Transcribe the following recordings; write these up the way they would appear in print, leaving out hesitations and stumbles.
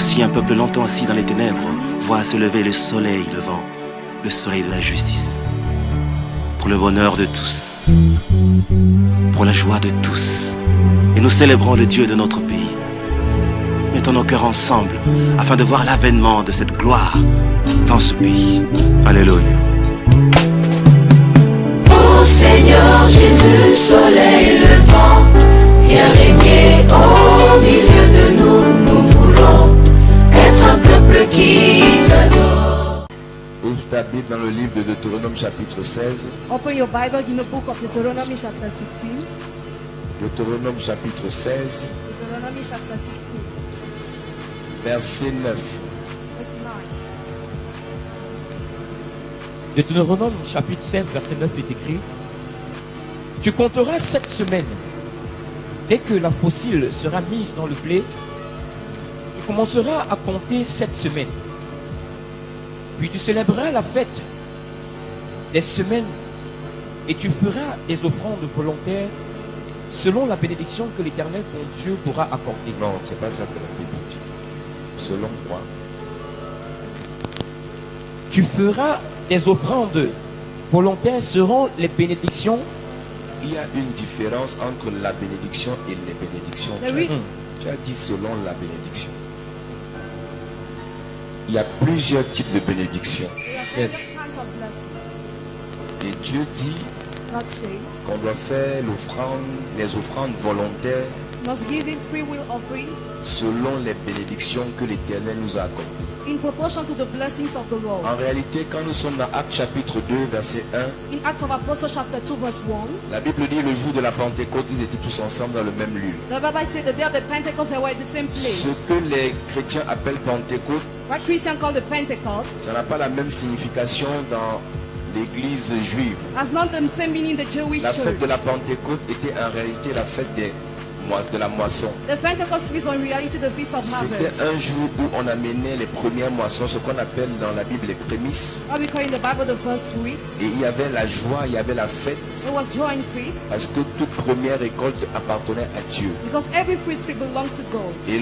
Ainsi un peuple longtemps assis dans les ténèbres voit se lever le soleil levant, le soleil de la justice. Pour le bonheur de tous, pour la joie de tous. Et nous célébrons le Dieu de notre pays. Mettons nos cœurs ensemble afin de voir l'avènement de cette gloire dans ce pays. Alléluia. Ô Seigneur Jésus, soleil levant, viens régner au milieu de nous. Nous voulons être un peuple qui t'adore. Ouvre ta Bible dans le livre de Deutéronome chapitre 16. Open your Bible in the book of Deuteronomy chapter 16. Deutéronome chapitre 16, Deuteronomy chapter 16, verset 9. verse 9. Deutéronome chapitre 16, verset 9 est écrit: Tu compteras 7 semaines. Dès que la fossile sera mise dans le blé, tu commenceras à compter 7 semaines. Puis tu célébreras la fête des semaines et tu feras des offrandes volontaires selon la bénédiction que l'Éternel ton Dieu pourra accorder. Non, c'est pas ça que la Bible dit. Selon quoi? Tu feras des offrandes volontaires selon les bénédictions. Il y a une différence entre la bénédiction et les bénédictions. Mais oui. Tu as dit selon la bénédiction. Il y a plusieurs types de bénédictions. There are different kinds of blessing. Et Dieu dit God says, qu'on doit faire les offrandes volontaires must give in free will offering selon les bénédictions que l'Éternel nous a accordées. in proportion to the blessings of the Lord. En réalité, quand nous sommes dans Actes chapitre 2, verset 1, In Acts of Apostles chapter 2 verse 1, la Bible dit le jour de la Pentecôte, ils étaient tous ensemble dans le même lieu. the Bible said the day of the Pentecost they were at the same Ce place. que les chrétiens appellent Pentecôte, What Christians call the Pentecost ça n'a pas la même signification dans l'église juive. has not the same meaning in the Jewish La church. fête de la Pentecôte était en réalité la fête de la moisson. The Pentecost is in reality the feast of C'était harvest. un jour où on amenait les premières moissons, ce qu'on appelle dans la Bible les prémices. What we call in the Bible the first fruits. Et il y avait la joie, il y avait la fête, It was joy and feast parce que toute première récolte appartenait à Dieu. because every first fruit belonged to God. Et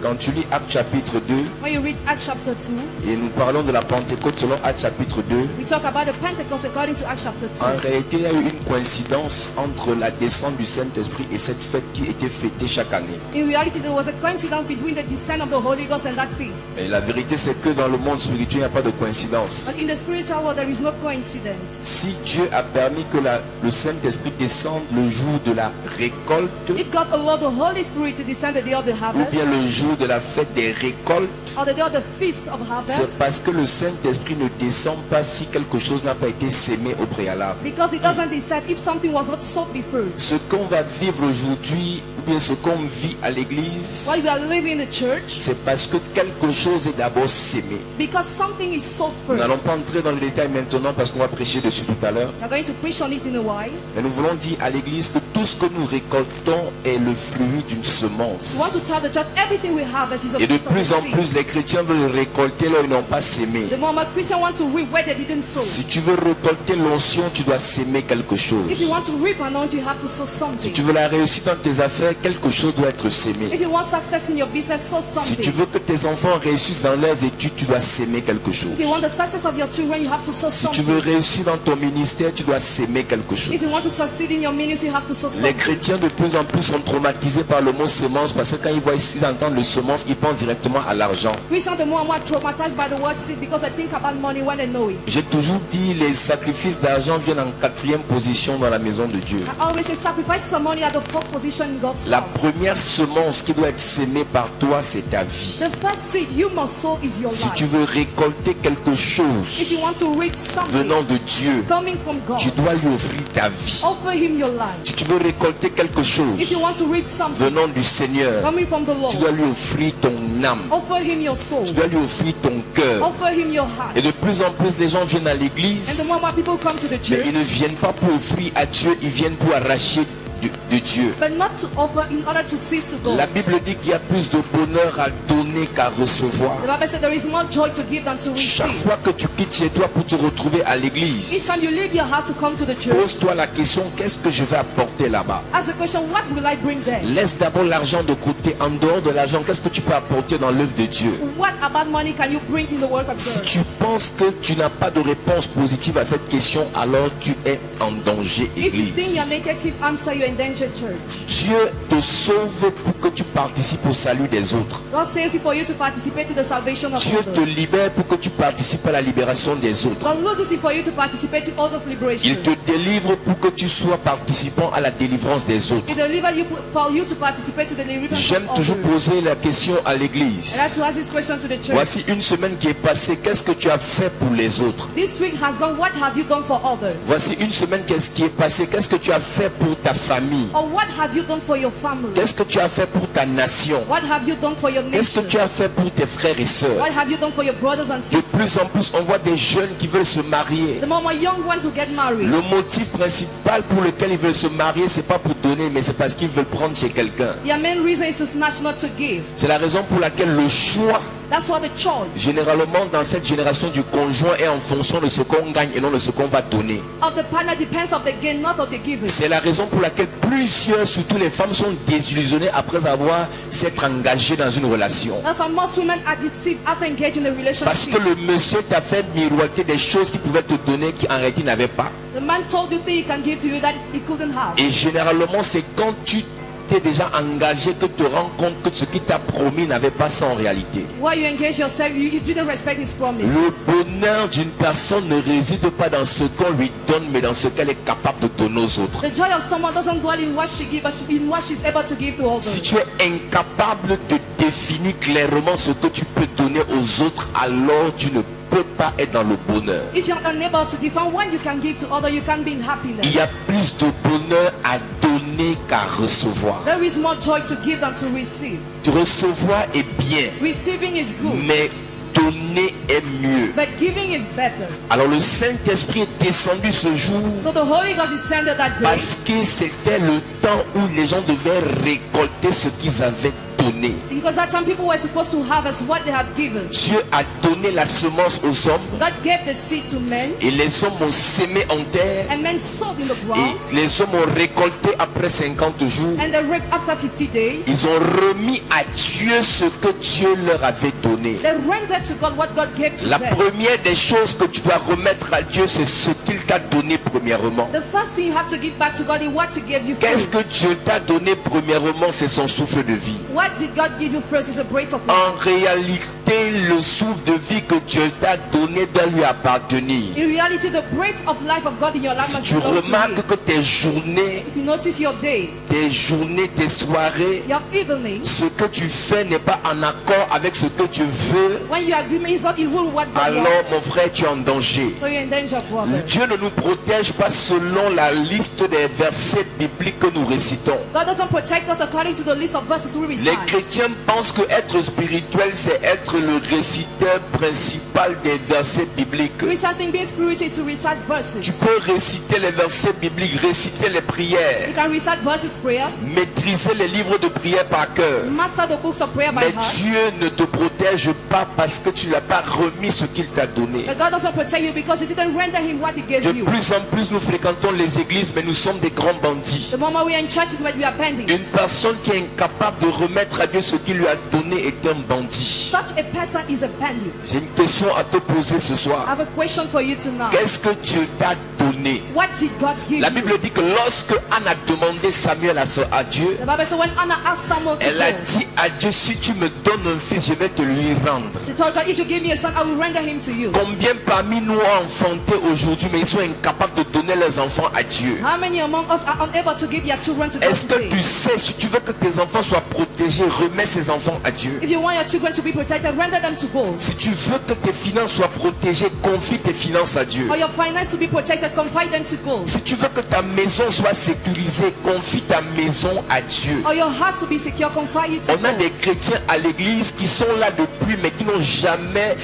quand tu lis Actes chapitre 2, When you read Acts chapter 2, et nous parlons de la Pentecôte selon Actes chapitre 2, we talk about the Pentecost according to Acts chapter 2. en réalité, il y a eu une coïncidence entre la descente du Saint-Esprit et cette fête qui était fêtée chaque année. In reality, there was a coincidence between the descent of the Holy Ghost and that feast. Et la vérité, c'est que dans le monde spirituel, il n'y a pas de coïncidence. But in the spiritual world, there is no coincidence. Si Dieu a permis que le Saint-Esprit descende le jour de la récolte, If God allowed the Holy Spirit to descend the day of the ou harvest, bien le jour de la fête des récoltes, or the day of the feast of harvest, c'est parce que le Saint-Esprit ne descend pas si quelque chose n'a pas été sémé au préalable. because it doesn't decide if something was not sown before. Ce qu'on va vivre aujourd'hui, ou bien ce qu'on vit à l'église, While we are living in the church, c'est parce que quelque chose est d'abord sémé. because something is sown Nous first. n'allons pas entrer dans le détail maintenant parce qu'on va prêcher dessus tout à l'heure. We are going to preach on it in a while. Mais nous voulons dire à l'église que tout ce que nous récoltons est le fruit d'une We semence. want to tell the church everything we have is a Et de fruit of plus en the plus, seed. les chrétiens veulent récolter là où ils n'ont pas sémé. The moment Christians want to reap where they didn't sow. Si tu veux récolter l'onction, tu dois s'aimer quelque chose. If you want to reap anointing, you have to sow Si something. tu veux la réussite dans tes affaires, quelque chose doit être sémé. If you want success in your business, sow Si tu something. veux que tes enfants réussissent dans leurs études, tu dois s'aimer quelque chose. If you want the success of your children, you have to sow Si tu something. veux réussir dans ton ministère, tu dois s'aimer quelque chose. If you want to succeed in your ministry, you have to sow Les something. chrétiens de plus en plus sont traumatisés par le mot semence parce que quand ils entendent le semence, ils pensent directement à l'argent. Christians are more and more traumatized by the word seed because they think about money when they know it. J'ai toujours dit les sacrifices d'argent viennent en 4e position dans la maison de Dieu. I always say sacrifice some money at the fourth position in God's La house. première semence qui doit être sémée par toi, c'est ta vie. The first seed you must sow is your Si life. tu veux récolter quelque If chose you want to reap something venant de Dieu, coming from God, tu dois lui offrir ta vie. offer him your life. Si tu veux récolter quelque If chose you want to reap something venant du Seigneur, coming from the tu dois Lord, lui offrir ton âme. offer him your soul. Tu dois lui offrir ton cœur. Offer him your heart. Et de plus en plus, les gens viennent à And the l'église, more people come to the mais church, ils ne viennent pas pour offrir à Dieu, ils viennent pour arracher de Dieu. but not to offer in order to cease to go. La Bible dit qu'il y a plus de bonheur à donner qu'à recevoir. The Bible said there is more joy to give than to Chaque receive. fois que tu quittes chez toi pour te retrouver à Each l'église, time you leave your house to come to the church, pose-toi la question, qu'est-ce que je vais apporter là-bas? ask the question, what will I bring there? Laisse d'abord l'argent de côté. En dehors de l'argent, qu'est-ce que tu peux apporter dans l'œuvre de Dieu? What about money can you bring in the work of Si God? tu penses que tu n'as pas de réponse positive à cette question, alors tu es en danger, If you think église. your negative answer, you're in danger, church. Dieu te sauve pour que tu participes au salut des autres. God saves it for you to participate to the salvation of Dieu te others. libère pour que tu participes à la libération des autres. God loses it for you to participate to others' liberation. Il te délivre pour que tu sois participant à la délivrance des autres. He delivered you for you to participate to the deliverance J'aime of toujours others. poser la question à l'église. I like to ask this question to the church. Voici une semaine qui est passée. Qu'est-ce que tu as fait pour les autres? This week has gone. What have you done for others? Voici une semaine qu'est-ce qui est passée. Qu'est-ce que tu as fait pour ta famille? Or what have you done for your family? Qu'est-ce que tu as fait pour ta nation? What have you done for your Qu'est-ce que nation? tu as fait pour tes frères et sœurs? What have you done for your brothers and De sisters? plus en plus, on voit des jeunes qui veulent se marier. The more young want to get married. Le motif principal pour lequel ils veulent se marier, c'est pas pour donner, mais c'est parce qu'ils veulent prendre chez quelqu'un. Their main reason is to snatch, not to give. C'est la raison pour laquelle le choix, That's what the choice généralement dans cette génération du conjoint, est en fonction de ce qu'on gagne et non de ce qu'on va donner. of the partner depends of the gain, not of the giving. C'est la raison pour laquelle plusieurs, surtout les femmes, sont désillusionnées après avoir s'être engagées dans une relation. That's why most women are deceived after engaging in a Parce que relationship. le monsieur t'a fait miroiter des choses qu'il pouvait te donner qui en réalité n'avait pas. The man told you things he can give to you that he couldn't have. Et généralement, c'est quand tu t'es déjà engagé que tu te rends compte que ce qu'il t'a promis n'avait pas ça en réalité. While you engage yourself, you didn't respect his promise. Le bonheur d'une personne ne réside pas dans ce qu'on lui donne, mais dans ce qu'elle est capable de donner aux autres. The joy of someone doesn't dwell in what she gives, but in what she's able to give to Si others. tu es incapable de définir clairement ce que tu peux donner aux autres, alors tu ne peux pas être dans le bonheur. If you're unable to define what you can give to others, you can't be in happiness. Il y a plus de bonheur à donner qu'à recevoir. There is more joy to give than to receive. Recevoir est bien, Receiving is good, mais donner est mieux. but giving is better. Alors le Saint-Esprit est descendu ce jour So the Holy Ghost descended that day parce que c'était le temps où les gens devaient récolter ce qu'ils avaient donné. because that time people were supposed to harvest what they had given. Dieu a donné la semence aux hommes God gave the seed to men, et les hommes ont sémé en terre and men sowed in the ground, et les hommes ont récolté après 50 jours. and they reaped after 50 days. Ils ont remis à Dieu ce que Dieu leur avait donné. They rendered to God what God gave to La them. première des choses que tu dois remettre à Dieu, c'est ce qu'il t'a donné premièrement. The first thing you have to give back to God is what He gave you Qu'est-ce first. que Dieu t'a donné premièrement? C'est son souffle de vie. What did God give you first is a breath of life. En réalité, le souffle de vie que Dieu t'a donné doit lui appartenir. In reality, the breath of life of God in your life Si must tu belong to remarques you. que tes journées, If you notice your days, tes soirées, your evenings, ce que tu fais n'est pas en accord avec ce que tu veux, when your agreement is not in with what God alors wants, mon frère, tu es en danger. so you're in danger, brother. Dieu ne nous protège pas selon la liste des versets bibliques que nous récitons. God doesn't protect us according to the list of verses we Les recite. chrétiens pensent que être spirituel, c'est être le réciteur principal des versets bibliques. Reciting being spiritual is to recite verses. Tu peux réciter les versets bibliques, réciter les prières, You can recite verses, prayers, maîtriser les livres de prière par cœur. master the books of prayer by Mais heart. Dieu ne te protège pas parce que tu ne lui as pas remis ce qu'il t'a donné. But God doesn't protect you because He didn't render Him what He gave De you. plus en plus, nous fréquentons les églises, mais nous sommes des grands bandits. The moment we are in churches, when we are bandits. Une personne qui est incapable de remettre à Dieu ce qu'il lui a donné est un bandit. Such a person is a bandit. J'ai une question à te poser ce I soir. have a question for you tonight. Qu'est-ce que Dieu t'a donné? What did God give La you? Bible dit que lorsque Anne a demandé Samuel à Dieu, The Bible says when Anna asked Samuel to elle a go, dit à Dieu, si tu me donnes un fils, je vais te lui rendre. she told God, if you give me a son, I will render him to you. Combien parmi nous ont enfanté aujourd'hui, mais ils sont incapables de donner leurs enfants à Dieu? How many among us are unable to give their children to God Est-ce que today? tu sais, si tu veux que tes enfants soient protégés, remets ces enfants à Dieu. If you want your children to be protected, render them to God. Si tu veux que tes finances soient protégées, confie tes finances à Dieu. Or your finance to be protected, confide them to God. Si tu veux que ta maison soit sécurisée, confie ta maison à Dieu. Or your house to be secure, confide it to On a God. des chrétiens à l'église qui sont là depuis, mais qui n'ont jamais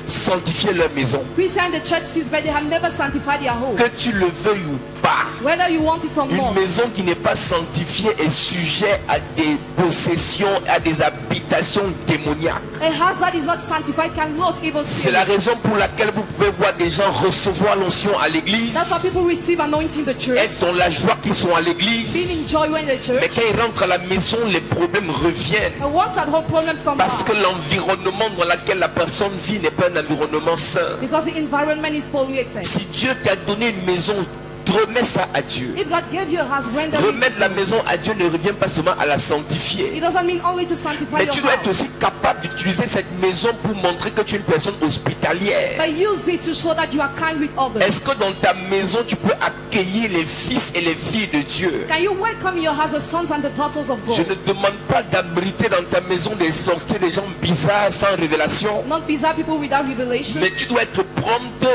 sanctifié leur maison. Christians in the church sees, but they have never sanctified their home. Que tu le veuilles ou pas. Whether you want it or Une not. maison qui n'est pas sanctifiée est sujet à des possessions, à des habitations démoniaques. A house that is not sanctified can lodge evil C'est la spirits. raison pour laquelle vous pouvez voir des gens recevoir l'onction à l'église, That's why people receive anointing in the church, être dans la joie qu'ils sont à being l'église, in joy when in the mais church. quand ils rentrent à la maison, les problèmes reviennent. And once at home, problems come Parce que back. l'environnement dans lequel la personne vit n'est pas un environnement sain. Because the environment is polluted. Si Dieu t'a donné une maison, remets ça à Dieu. If God gave you a house, render it. Remettre la maison à Dieu ne revient pas seulement à la sanctifier. It doesn't mean only to sanctify Mais your tu dois être house, aussi capable d'utiliser cette maison pour montrer que tu es une personne hospitalière. but use it to show that you are kind with others. Est-ce que dans ta maison tu peux accueillir les fils et les filles de Dieu? Can you welcome in your house the sons and the daughters of Je God? ne demande pas d'abriter dans ta maison des sorciers, des gens bizarres sans révélation. Not bizarre people without revelation. Mais tu dois être prompte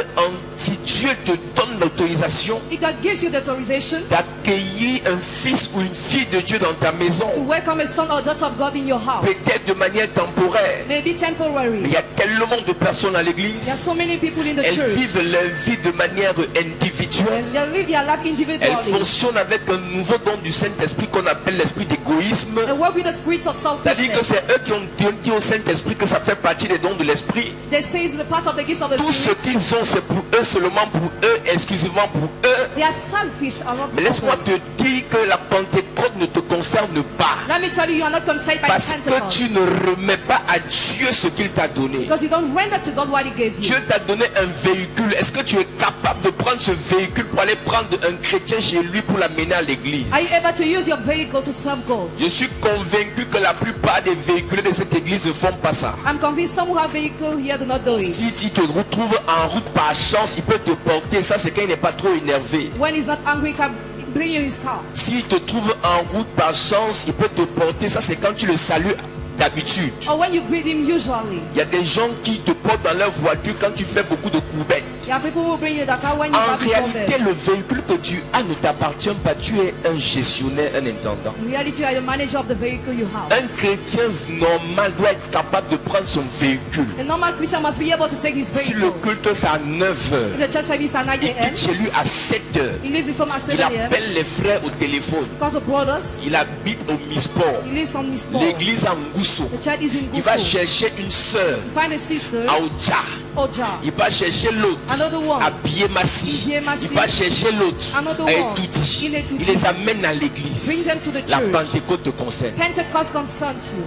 si Dieu te donne l'autorisation If God gives you the authorization d'accueillir un fils ou une fille de Dieu dans ta maison, to welcome a son or daughter of God in your house, peut-être de manière temporaire. maybe Mais temporary. il y a tellement de personnes à There are l'église, so many people in the elles church. vivent leur vie de manière individuelle. They live their life Elles individually. fonctionnent avec un nouveau don du Saint-Esprit qu'on appelle l'esprit d'égoïsme. They work with the spirit of C'est-à-dire que selfishness. c'est eux qui ont dit au Saint-Esprit que ça fait partie des dons de l'Esprit. They say it's the part of the gifts of the Tout ce spirit. qu'ils ont, c'est pour eux, seulement pour eux, exclusivement pour eux. They are selfish. are not Mais laisse-moi others. te dire que la Pentecôte ne te concerne pas. Let me tell you, you are not concerned by Parce que Pentecost. tu ne remets pas à Dieu ce qu'il t'a donné. Because you don't render to God what He gave you. Dieu t'a donné un véhicule. Est-ce que tu es capable de prendre ce véhicule pour aller prendre un chrétien chez lui pour l'amener à l'église? Are you able to use your vehicle to serve God? Je suis convaincu que la plupart des véhicules de cette église ne font pas ça. I'm convinced some who have vehicle here do not do it. Si tu te retrouves en route par chance, il peut te porter. Ça, c'est quand il n'est pas trop énervé. When he's not angry, he can bring you his car. S'il te trouve en route par chance, il peut te porter. Ça, c'est quand tu le salues d'habitude. Or when you greet him usually. Il y a des gens qui te portent dans leur voiture quand tu fais beaucoup de courbettes. You have people who bring you the car when you En have before réalité, them. le véhicule que tu as ne t'appartient pas. Tu es un gestionnaire, un intendant. In reality, you are the manager of the vehicle you have. Un chrétien normal doit être capable de prendre son véhicule. A normal Christian must be able to take his Si le vehicle. culte c'est à 9 If h, the church service at 9 il a.m., quitte chez lui à 7 h. he leaves his home at 7 Il a.m. appelle les frères au téléphone. Because of brothers, Il habite au Misport. he lives on Misport. L'église à Ngousso. The church is in Il va Gusu. chercher une sœur Find a sister, à Oja. Oja. Il va chercher l'autre Another one. à Biémassi. Biémassi. Il va chercher l'autre Another à one. Etouti. In Etouti. Il les amène à Bring l'église. them to the La church. Pentecôte te concerne. Pentecost concerns you.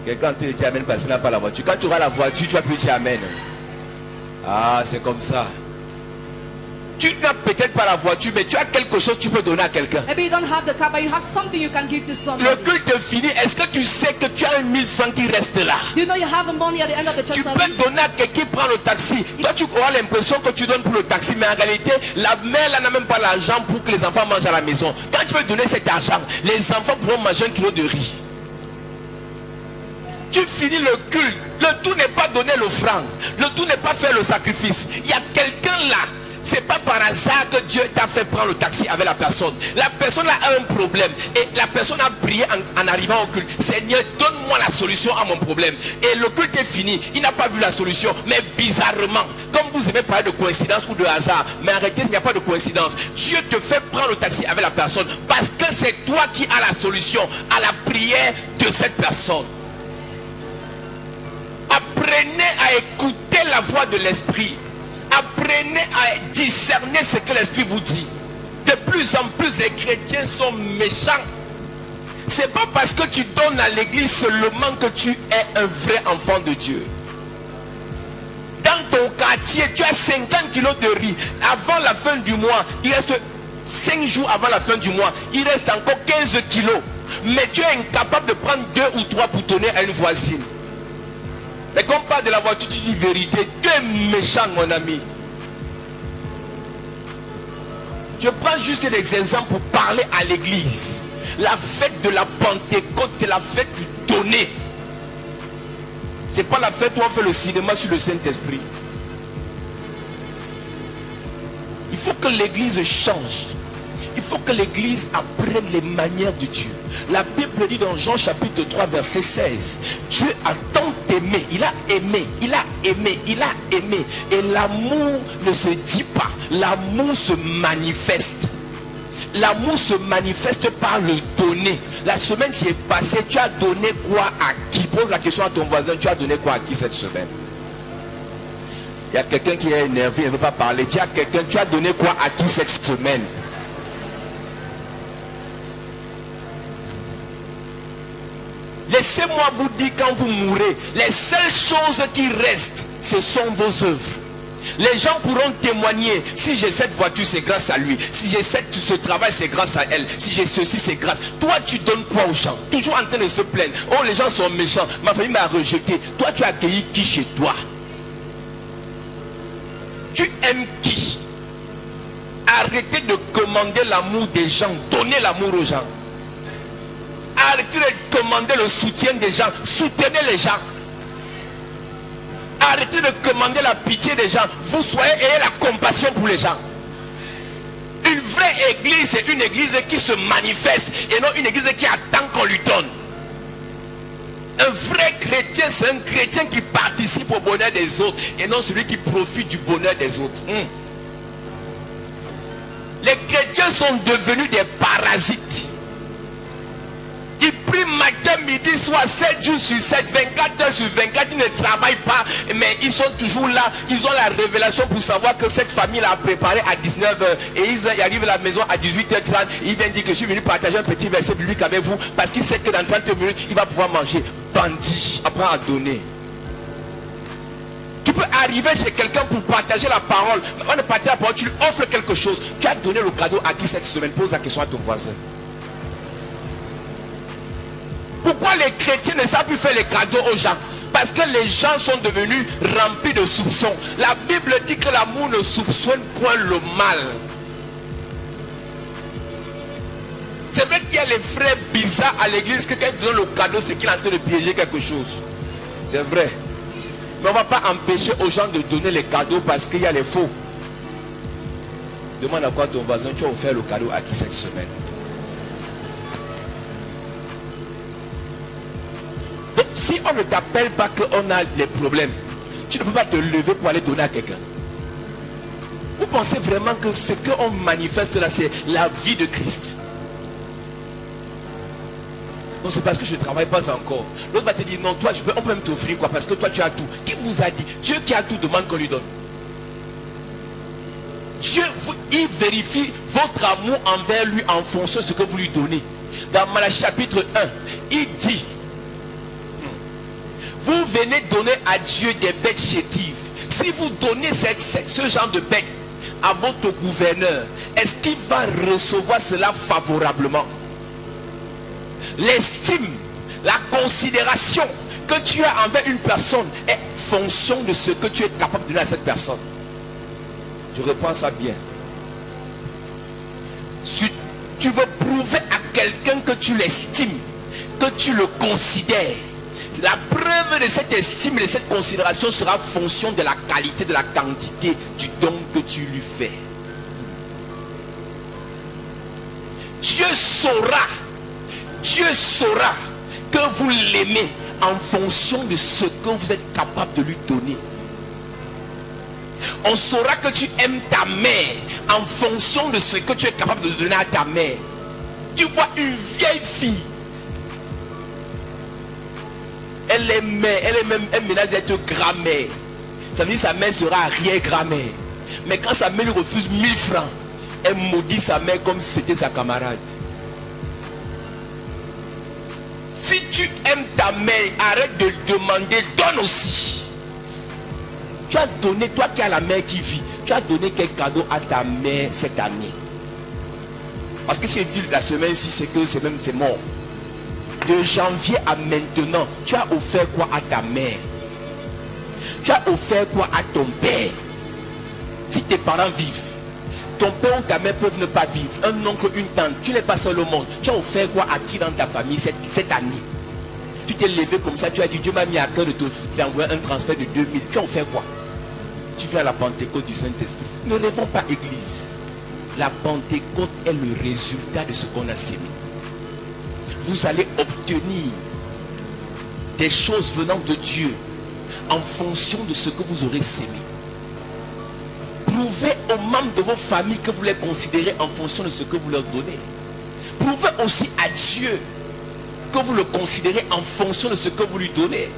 Quelqu'un te dit amen parce qu'il n'a pas la voiture. Quand tu auras la voiture, tu vas plus dire amen. Ah, c'est comme ça. Tu n'as peut-être pas la voiture, mais tu as quelque chose que tu peux donner à quelqu'un. Maybe you don't have the car, but you have something you can give to Le somebody. culte est fini. Est-ce que tu sais que tu as 1000 francs qui restent là? Do you know you have the money at the end of the church Tu peux service? donner à quelqu'un qui prend le taxi. Toi, tu auras l'impression que tu donnes pour le taxi, mais en réalité, la mère là n'a même pas l'argent pour que les enfants mangent à la maison. Quand tu veux donner cet argent, les enfants pourront manger 1 kilo de riz. Tu finis le culte. Le tout n'est pas donner l'offrande. Le tout n'est pas faire le sacrifice. Il y a quelqu'un là. C'est pas par hasard que Dieu t'a fait prendre le taxi avec la personne. La personne a un problème et la personne a prié en arrivant au culte. Seigneur, donne-moi la solution à mon problème. Et le culte est fini. Il n'a pas vu la solution. Mais bizarrement, comme vous aimez parler de coïncidence ou de hasard, mais arrêtez, il n'y a pas de coïncidence. Dieu te fait prendre le taxi avec la personne parce que c'est toi qui as la solution à la prière de cette personne. Apprenez à écouter la voix de l'esprit. Apprenez à discerner ce que l'esprit vous dit. De plus en plus, les chrétiens sont méchants. C'est pas parce que tu donnes à l'église seulement que tu es un vrai enfant de Dieu. Dans ton quartier, tu as 50 kilos de riz. Avant la fin du mois, il reste 5 jours avant la fin du mois, il reste encore 15 kilos. Mais tu es incapable de prendre 2 ou 3 pour donner à une voisine. Mais quand on parle de la voiture, tu dis vérité. Tu es méchant, mon ami. Je prends juste des exemples pour parler à l'église. La fête de la Pentecôte, c'est la fête du donner. C'est pas la fête où on fait le cinéma sur le Saint-Esprit. Il faut que l'église change. Il faut que l'église apprenne les manières de Dieu. La Bible dit dans Jean chapitre 3 verset 16, Dieu a tant aimé, il a aimé, il a aimé, il a aimé. Et l'amour ne se dit pas, l'amour se manifeste. L'amour se manifeste par le donner. La semaine qui est passée, tu as donné quoi à qui? Pose la question à ton voisin, tu as donné quoi à qui cette semaine? Il y a quelqu'un qui est énervé, il ne veut pas parler. Dis à quelqu'un, tu as donné quoi à qui cette semaine? Laissez-moi vous dire, quand vous mourrez, les seules choses qui restent, ce sont vos œuvres. Les gens pourront témoigner. Si j'ai cette voiture, c'est grâce à lui. Si j'ai ce travail, c'est grâce à elle. Si j'ai ceci, c'est grâce. Toi, tu donnes quoi aux gens? Toujours en train de se plaindre. Oh, les gens sont méchants. Ma famille m'a rejeté. Toi, tu as accueilli qui chez toi? Tu aimes qui? Arrêtez de commander l'amour des gens. Donnez l'amour aux gens. Arrêtez de commander le soutien des gens. Soutenez les gens. Arrêtez de commander la pitié des gens. Vous ayez la compassion pour les gens. Une vraie église, c'est une église qui se manifeste et non une église qui attend qu'on lui donne. Un vrai chrétien, c'est un chrétien qui participe au bonheur des autres et non celui qui profite du bonheur des autres. Les chrétiens sont devenus des parasites. Ils prient matin, midi, soir, 7 jours sur 7, 24 heures sur 24. Ils ne travaillent pas, mais ils sont toujours là. Ils ont la révélation pour savoir que cette famille l'a préparé à 19h. Et ils arrivent à la maison à 18h30. Ils viennent dire que je suis venu partager un petit verset biblique avec vous. Parce qu'il sait que dans 30 minutes, il va pouvoir manger. Bandit, apprends à donner. Tu peux arriver chez quelqu'un pour partager la parole. Avant de partager la parole, tu lui offres quelque chose. Tu as donné le cadeau à qui cette semaine? Pose la question à ton voisin. Pourquoi les chrétiens ne savent plus faire les cadeaux aux gens? Parce que les gens sont devenus remplis de soupçons. La Bible dit que l'amour ne soupçonne point le mal. C'est vrai qu'il y a les frères bizarres à l'église que quand ils donnent le cadeau, c'est qu'il est en train de piéger quelque chose. C'est vrai. Mais on ne va pas empêcher aux gens de donner les cadeaux parce qu'il y a les faux. Demande à quoi ton voisin, tu as offert le cadeau à qui cette semaine? Donc si on ne t'appelle pas qu'on a les problèmes, tu ne peux pas te lever pour aller donner à quelqu'un. Vous pensez vraiment que ce qu'on manifeste là, c'est la vie de Christ? Non, c'est parce que je ne travaille pas encore. L'autre va te dire, non, toi, on peut même t'offrir quoi, parce que toi, tu as tout. Qui vous a dit? Dieu qui a tout demande qu'on lui donne. Dieu, il vérifie votre amour envers lui en fonction de ce que vous lui donnez. Dans Malachie chapitre 1, il dit, vous venez donner à Dieu des bêtes chétives. Si vous donnez ce genre de bêtes à votre gouverneur, est-ce qu'il va recevoir cela favorablement? L'estime, la considération que tu as envers une personne est fonction de ce que tu es capable de donner à cette personne. Je reprends ça bien. Si tu veux prouver à quelqu'un que tu l'estimes, que tu le considères, la preuve de cette estime, de cette considération sera fonction de la qualité, de la quantité du don que tu lui fais. Dieu saura que vous l'aimez en fonction de ce que vous êtes capable de lui donner. On saura que tu aimes ta mère en fonction de ce que tu es capable de donner à ta mère. Tu vois une vieille fille, elle est même un ménage d'être grand-mère. Ça veut dire que sa mère sera arrière-grand-mère. Mais quand sa mère lui refuse 1000 francs, elle maudit sa mère comme si c'était sa camarade. Si tu aimes ta mère, arrête de demander, donne aussi. Tu as donné, toi qui as la mère qui vit, tu as donné quel cadeau à ta mère cette année? Parce que si je dis la semaine-ci, c'est que c'est mort. De janvier à maintenant, tu as offert quoi à ta mère? Tu as offert quoi à ton père? Si tes parents vivent, ton père ou ta mère peuvent ne pas vivre, un oncle, une tante, tu n'es pas seul au monde. Tu as offert quoi à qui dans ta famille cette année? Tu t'es levé comme ça, tu as dit Dieu m'a mis à cœur de t'envoyer un transfert de 2000. Tu as offert quoi? Tu viens à la Pentecôte du Saint-Esprit. Ne rêvons pas église. La Pentecôte est le résultat de ce qu'on a sémé. Vous allez obtenir des choses venant de Dieu en fonction de ce que vous aurez sémé. Prouvez aux membres de vos familles que vous les considérez en fonction de ce que vous leur donnez. Prouvez aussi à Dieu que vous le considérez en fonction de ce que vous lui donnez.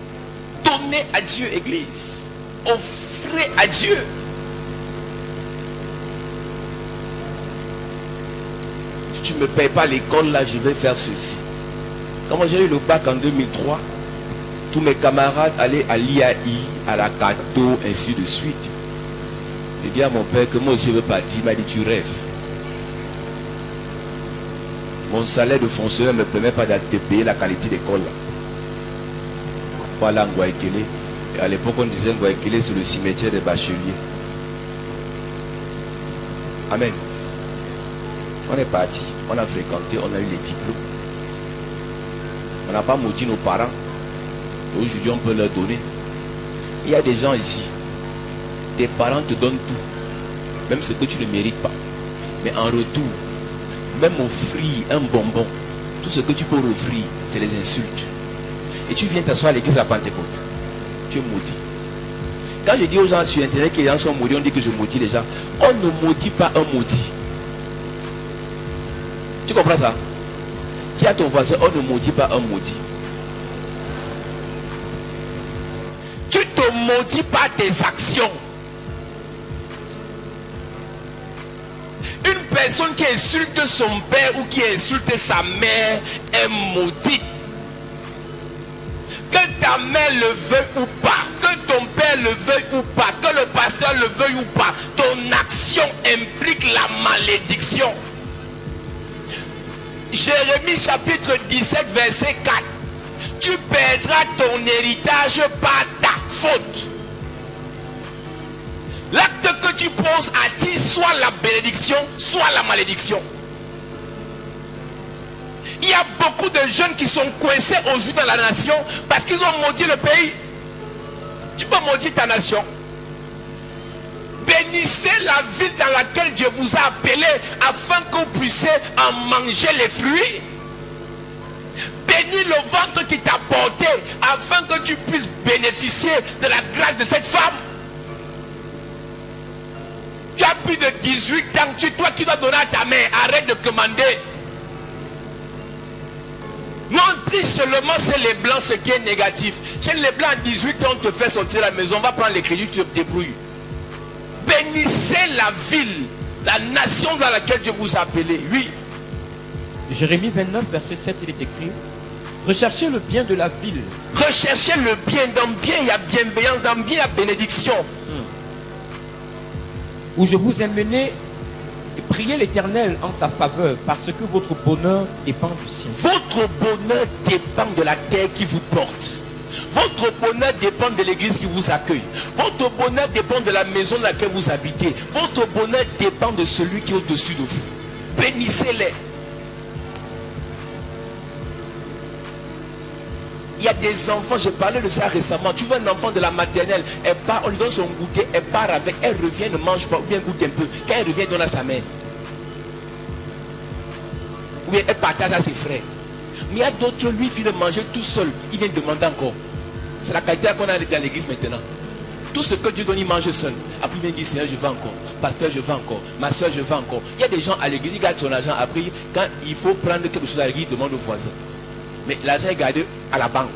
Donnez à Dieu, Église. Offrez à Dieu. Si tu ne me payes pas l'école, là, je vais faire ceci. Quand moi j'ai eu le bac en 2003, tous mes camarades allaient à l'IAI, à la Cato, ainsi de suite. J'ai dit à mon père que moi aussi je veux partir. Il m'a dit, tu rêves. Mon salaire de fonctionnaire ne me permet pas de payer la qualité d'école. Voilà Ngouaikele. Et à l'époque, on disait Ngouaikele sur le cimetière des bacheliers. Amen. On est parti, on a fréquenté, on a eu les diplômes. On n'a pas maudit nos parents. Aujourd'hui, on peut leur donner. Il y a des gens ici. Tes parents te donnent tout. Même ce que tu ne mérites pas. Mais en retour, même offrir un bonbon, tout ce que tu peux offrir, c'est les insultes. Et tu viens t'asseoir à l'église à Pentecôte. Tu es maudit. Quand je dis aux gens sur internet que les gens sont maudits, on dit que je maudis les gens. On ne maudit pas un maudit. Tu comprends ça? Dis à ton voisin, on ne maudit pas un maudit. Tu te maudis pas tes actions. Une personne qui insulte son père ou qui insulte sa mère est maudite. Que ta mère le veuille ou pas, que ton père le veuille ou pas, que le pasteur le veuille ou pas, ton action implique la malédiction. Jérémie chapitre 17 verset 4. Tu perdras ton héritage par ta faute. L'acte que tu poses à ti, soit la bénédiction, soit la malédiction. Il y a beaucoup de jeunes qui sont coincés aujourd'hui dans la nation parce qu'ils ont maudit le pays. Tu peux maudire ta nation. Bénissez la ville dans laquelle Dieu vous a appelé afin que vous puissiez en manger les fruits. Bénis le ventre qui t'a porté afin que tu puisses bénéficier de la grâce de cette femme. Tu as plus de 18 ans, toi qui dois donner à ta mère, arrête de commander. Non, on triche seulement c'est les blancs, ce qui est négatif. Chez les blancs, à 18 ans, on te fait sortir de la maison, on va prendre les crédits, tu te débrouilles. Bénissez la ville, la nation dans laquelle Dieu vous a appelé. Oui. Jérémie 29, verset 7, il est écrit: recherchez le bien de la ville. Recherchez le bien. Dans le bien, il y a bienveillance. Dans le bien, il y a bénédiction. Où je vous ai mené, et priez l'Éternel en sa faveur, parce que votre bonheur dépend du ciel. Votre bonheur dépend de la terre qui vous porte. Votre bonheur dépend de l'église qui vous accueille. Votre bonheur dépend de la maison dans laquelle vous habitez. Votre bonheur dépend de celui qui est au-dessus de vous. Bénissez-les. Il y a des enfants, j'ai parlé de ça récemment. Tu vois un enfant de la maternelle, elle part, on lui donne son goûter, elle part avec, elle revient, ne mange pas, ou bien goûte un peu. Quand elle revient, elle donne à sa mère. Ou bien elle partage à ses frères. Mais il y a d'autres, lui, il finit de manger tout seul. Il vient demander encore. C'est la qualité qu'on a dans l'église maintenant. Tout ce que Dieu donne, il mange seul. Après, il vient dire, Seigneur, je veux encore. Pasteur, je veux encore. Ma soeur, je veux encore. Il y a des gens à l'église, ils gardent son argent. Après, quand il faut prendre quelque chose à l'église, il demande aux voisins. Mais l'argent est gardé à la banque.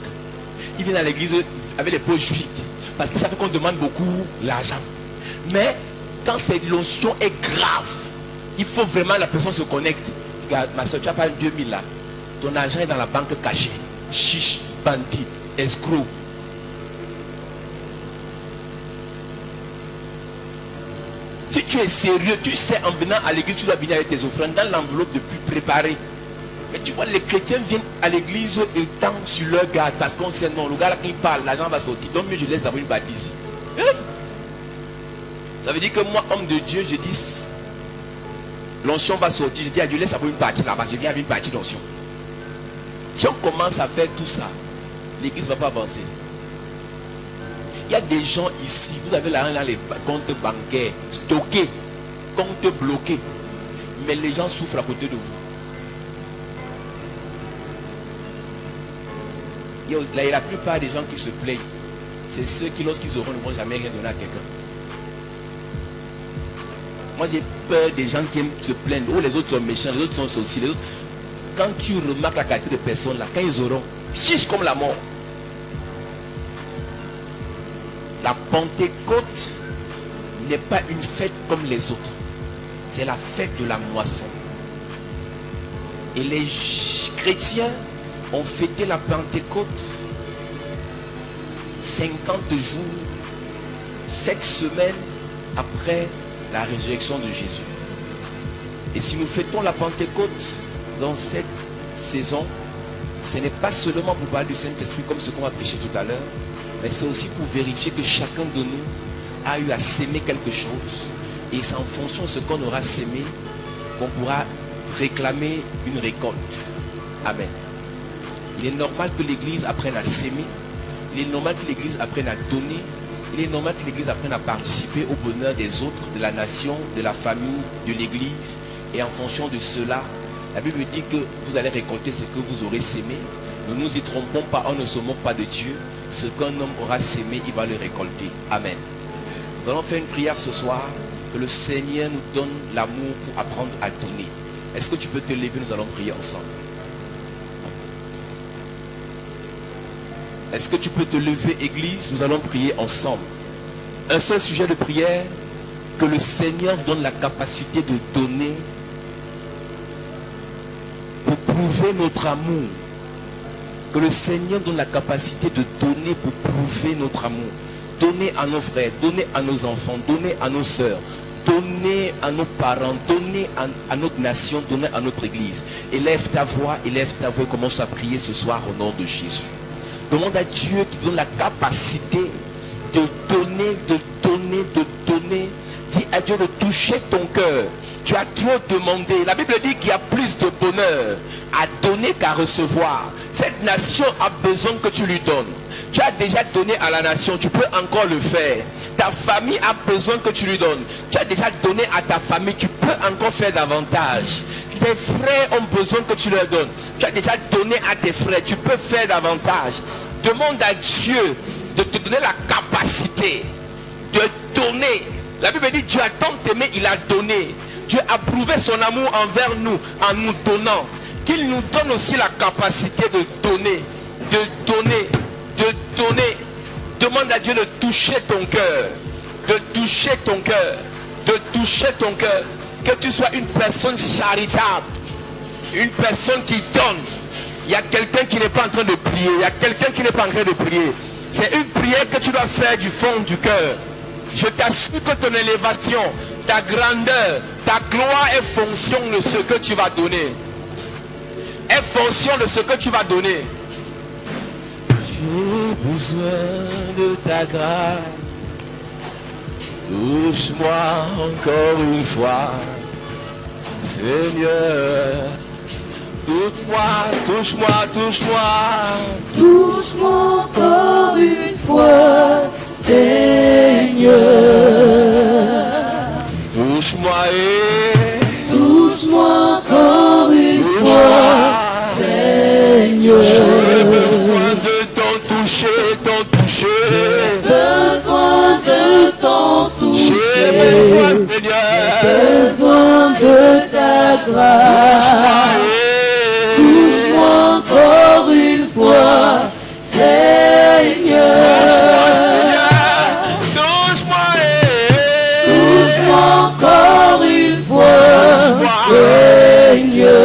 Ils viennent à l'église avec les poches vides. Parce qu'ils savent qu'on demande beaucoup l'argent. Mais quand cette l'onction est grave, il faut vraiment la personne se connecte. Regarde, ma soeur, tu n'as pas 2000 là. Ton argent est dans la banque cachée. Chiche, bandit, escroc. Si tu es sérieux, tu sais en venant à l'église, tu dois venir avec tes offrandes dans l'enveloppe depuis préparée. Mais tu vois, les chrétiens viennent à l'église étant sur leur garde parce qu'on sait non, le gars là qui parle, l'argent va sortir. Donc mieux je laisse d'avoir une baptise. Ça veut dire que moi, homme de Dieu, je dis l'onction va sortir. Je dis à Dieu, laisse avoir une partie là-bas. Je viens avec une partie d'onction. Si on commence à faire tout ça, l'église ne va pas avancer. Il y a des gens ici, vous avez l'argent dans les comptes bancaires, stockés, comptes bloqués. mais les gens souffrent à côté de vous. Et la plupart des gens qui se plaignent, c'est ceux qui, lorsqu'ils auront, ne vont jamais rien donner à quelqu'un. Moi, j'ai peur des gens qui aiment se plaindre. Oh, les autres sont méchants, les autres sont aussi. Les autres... Quand tu remarques la qualité de personnes là, quand ils auront, chiche comme la mort. La Pentecôte n'est pas une fête comme les autres. C'est la fête de la moisson. Et les chrétiens ont fêté la Pentecôte 50 jours, 7 semaines après la résurrection de Jésus. Et si nous fêtons la Pentecôte dans cette saison, ce n'est pas seulement pour parler du Saint-Esprit comme ce qu'on va prêcher tout à l'heure, mais c'est aussi pour vérifier que chacun de nous a eu à s'aimer quelque chose. Et c'est en fonction de ce qu'on aura sémé qu'on pourra réclamer une récolte. Amen. Il est normal que l'Église apprenne à s'aimer. Il est normal que l'Église apprenne à donner. Il est normal que l'Église apprenne à participer au bonheur des autres, de la nation, de la famille, de l'Église. Et en fonction de cela, la Bible dit que vous allez récolter ce que vous aurez sémé. Ne nous y trompons pas, on ne se moque pas de Dieu. Ce qu'un homme aura sémé, il va le récolter. Amen. Nous allons faire une prière ce soir. Que le Seigneur nous donne l'amour pour apprendre à donner. Est-ce que tu peux te lever? Nous allons prier ensemble. Est-ce que tu peux te lever, Église? Nous allons prier ensemble. Un seul sujet de prière. Que le Seigneur donne la capacité de donner pour prouver notre amour. Que le Seigneur donne la capacité de donner pour prouver notre amour. Donner à nos frères, donner à nos enfants, donner à nos sœurs, donner à nos parents, donner à notre nation, donner à notre église. Élève ta voix et commence à prier ce soir au nom de Jésus. Demande à Dieu qui donne la capacité de donner, de donner, de donner. Dis à Dieu de toucher ton cœur. Tu as trop demandé. La Bible dit qu'il y a plus de bonheur à donner qu'à recevoir. Cette nation a besoin que tu lui donnes. Tu as déjà donné à la nation, tu peux encore le faire. Ta famille a besoin que tu lui donnes. Tu as déjà donné à ta famille, tu peux encore faire davantage. Tes frères ont besoin que tu leur donnes. Tu as déjà donné à tes frères, tu peux faire davantage. Demande à Dieu de te donner la capacité de donner. La Bible dit Dieu a tant aimé, il a donné. Dieu a prouvé son amour envers nous en nous donnant. Qu'il nous donne aussi la capacité de donner, de donner, de donner. Demande à Dieu de toucher ton cœur, de toucher ton cœur, de toucher ton cœur. Que tu sois une personne charitable, une personne qui donne. Il y a quelqu'un qui n'est pas en train de prier, il y a quelqu'un qui n'est pas en train de prier. C'est une prière que tu dois faire du fond du cœur. Je t'assure que ton élévation, ta grandeur, ta gloire est fonction de ce que tu vas donner. Est fonction de ce que tu vas donner. J'ai besoin de ta grâce. Touche-moi encore une fois, Seigneur. Touche-moi, touche-moi. Touche-moi encore une fois, Seigneur. Touche-moi et touche-moi encore une fois, Seigneur. j'ai besoin de t'en toucher, t'en toucher. Besoin de t'en toucher. J'ai besoin, Seigneur. Besoin de ta grâce. Touche-moi encore une fois, Seigneur. Touche-moi encore une fois, Seigneur.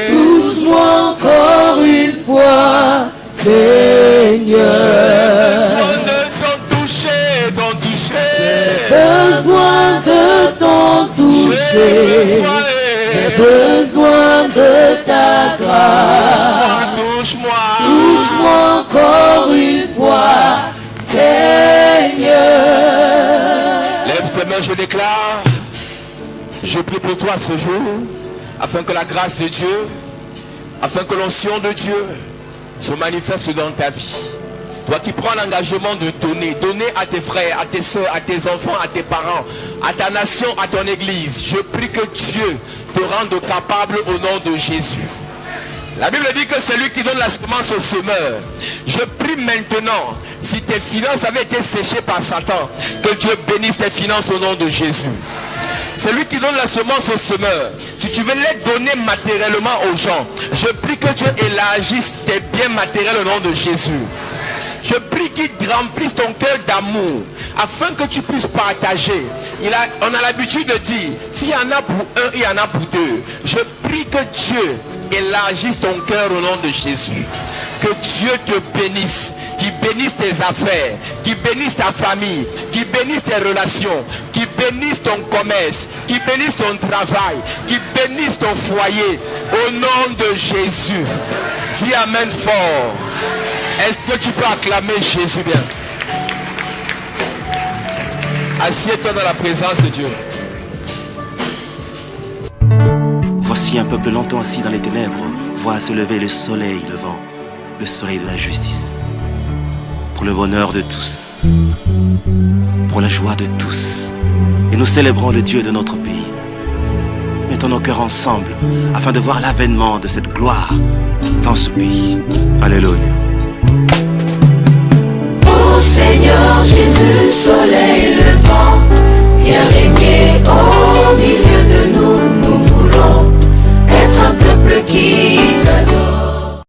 Touche-moi encore une fois, Seigneur. Besoin de t'en toucher, t'en toucher. Besoin de t'en toucher. J'ai besoin de ta grâce. Touche-moi encore une fois, Seigneur. Lève tes mains, je déclare. Je prie pour toi ce jour, afin que la grâce de Dieu, afin que l'onction de Dieu se manifeste dans ta vie. Toi qui prends l'engagement de donner, donner à tes frères, à tes soeurs, à tes enfants, à tes parents, à ta nation, à ton église. Je prie que Dieu te rende capable au nom de Jésus. La Bible dit que c'est lui qui donne la semence au semeur. Je prie maintenant, si tes finances avaient été séchées par Satan, que Dieu bénisse tes finances au nom de Jésus. C'est lui qui donne la semence au semeur. Si tu veux les donner matériellement aux gens, je prie que Dieu élargisse tes biens matériels au nom de Jésus. Je prie qu'il remplisse ton cœur d'amour afin que tu puisses partager. On a l'habitude de dire, s'il y en a pour un, il y en a pour deux. Je prie que Dieu élargisse ton cœur au nom de Jésus. Que Dieu te bénisse, qu'il bénisse tes affaires, qu'il bénisse ta famille, qu'il bénisse tes relations, qu'il bénisse ton commerce, qu'il bénisse ton travail, qu'il bénisse ton foyer. Au nom de Jésus. Dis Amen fort. Est-ce que tu peux acclamer Jésus bien? Assieds-toi dans la présence de Dieu. Voici un peuple longtemps assis dans les ténèbres, voit se lever le soleil levant, le soleil de la justice. Pour le bonheur de tous, pour la joie de tous. Et nous célébrons le Dieu de notre pays. Mettons nos cœurs ensemble afin de voir l'avènement de cette gloire dans ce pays. Alléluia. Ô Seigneur Jésus, soleil levant, viens régner au milieu de nous. Nous voulons être un peuple qui